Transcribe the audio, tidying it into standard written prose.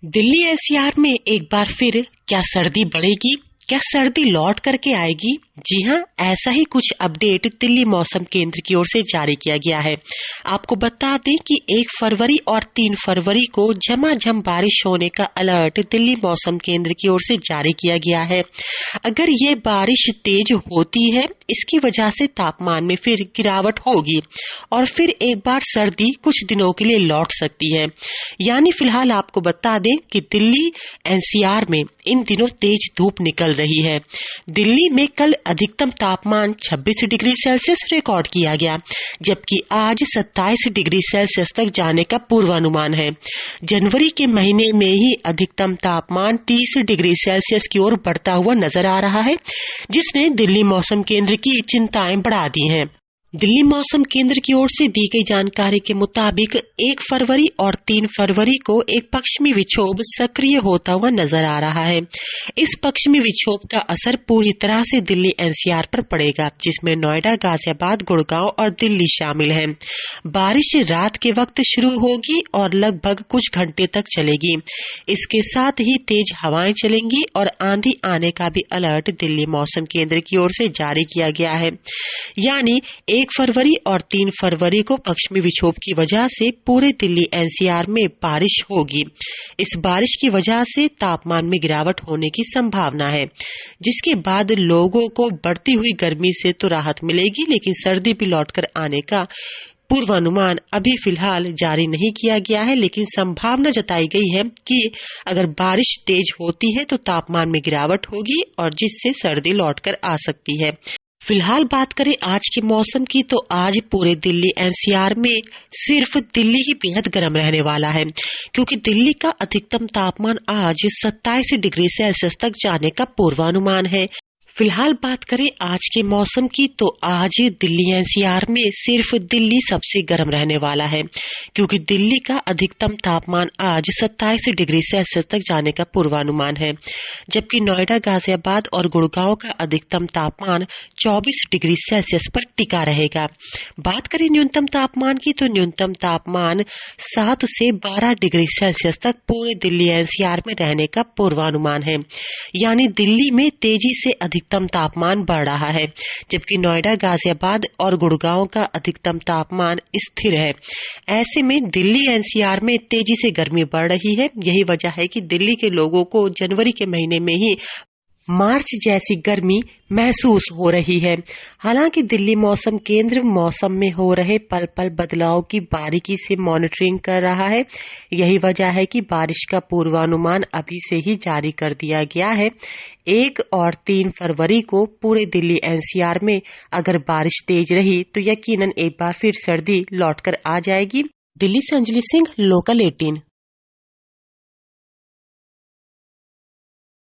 Delhi NCR में एक बार फिर क्या सर्दी बढ़ेगी? क्या सर्दी लौट करके आएगी? जी हाँ, ऐसा ही कुछ अपडेट दिल्ली मौसम केंद्र की ओर से जारी किया गया है। आपको बता दें कि 1 फरवरी और 3 फरवरी को झमाझम बारिश होने का अलर्ट दिल्ली मौसम केंद्र की ओर से जारी किया गया है। अगर ये बारिश तेज होती है, इसकी वजह से तापमान में फिर गिरावट होगी और फिर एक बार सर्दी कुछ दिनों के लिए लौट सकती है। यानी फिलहाल आपको बता दें कि दिल्ली एनसीआर में इन दिनों तेज धूप निकल रही है। दिल्ली में कल अधिकतम तापमान 26 डिग्री सेल्सियस रिकॉर्ड किया गया, जबकि आज 27 डिग्री सेल्सियस तक जाने का पूर्वानुमान है। जनवरी के महीने में ही अधिकतम तापमान 30 डिग्री सेल्सियस की ओर बढ़ता हुआ नजर आ रहा है, जिसने दिल्ली मौसम केंद्र की चिंताएं बढ़ा दी हैं। दिल्ली मौसम केंद्र की ओर से दी गई जानकारी के मुताबिक 1 फरवरी और 3 फरवरी को एक पश्चिमी विक्षोभ सक्रिय होता हुआ नजर आ रहा है। इस पश्चिमी विक्षोभ का असर पूरी तरह से दिल्ली एनसीआर पर पड़ेगा, जिसमें नोएडा, गाजियाबाद, गुड़गांव और दिल्ली शामिल हैं। बारिश रात के वक्त शुरू होगी और लगभग कुछ घंटे तक चलेगी। इसके साथ ही तेज हवाएं चलेंगी और आंधी आने का भी अलर्ट दिल्ली मौसम केंद्र की ओर से जारी किया गया है। यानी 1 फरवरी और 3 फरवरी को पश्चिमी विक्षोभ की वजह से पूरे दिल्ली एनसीआर में बारिश होगी। इस बारिश की वजह से तापमान में गिरावट होने की संभावना है, जिसके बाद लोगों को बढ़ती हुई गर्मी से तो राहत मिलेगी, लेकिन सर्दी भी लौटकर आने का पूर्वानुमान अभी फिलहाल जारी नहीं किया गया है। लेकिन संभावना जताई गई है कि अगर बारिश तेज होती है तो तापमान में गिरावट होगी और जिससे सर्दी लौटकर आ सकती है। फिलहाल बात करें आज के मौसम की, तो आज पूरे दिल्ली एनसीआर में सिर्फ दिल्ली ही बेहद गर्म रहने वाला है, क्योंकि दिल्ली का अधिकतम तापमान आज 27 डिग्री सेल्सियस तक जाने का पूर्वानुमान है। फिलहाल बात करें आज के मौसम की, तो आज दिल्ली एनसीआर में सिर्फ दिल्ली सबसे गर्म रहने वाला है, क्योंकि दिल्ली का अधिकतम तापमान आज 27 डिग्री सेल्सियस तक जाने का पूर्वानुमान है, जबकि नोएडा, गाजियाबाद और गुड़गांव का अधिकतम तापमान 24 डिग्री सेल्सियस पर टिका रहेगा। बात करें न्यूनतम तापमान की, तो न्यूनतम तापमान 7 से 12 डिग्री सेल्सियस तक पूरे दिल्ली एनसीआर में रहने का पूर्वानुमान है। यानी दिल्ली में तेजी से अधिकतम तापमान बढ़ रहा है, जबकि नोएडा, गाजियाबाद और गुड़गांव का अधिकतम तापमान स्थिर है। ऐसे में दिल्ली एनसीआर में तेजी से गर्मी बढ़ रही है। यही वजह है कि दिल्ली के लोगों को जनवरी के महीने में ही मार्च जैसी गर्मी महसूस हो रही है। हालांकि दिल्ली मौसम केंद्र मौसम में हो रहे पल पल बदलाव की बारीकी से मॉनिटरिंग कर रहा है। यही वजह है कि बारिश का पूर्वानुमान अभी से ही जारी कर दिया गया है। 1 और 3 फरवरी को पूरे दिल्ली एनसीआर में अगर बारिश तेज रही तो यकीनन एक बार फिर सर्दी लौटकर आ जाएगी। दिल्ली से अंजलि सिंह, लोकल 18।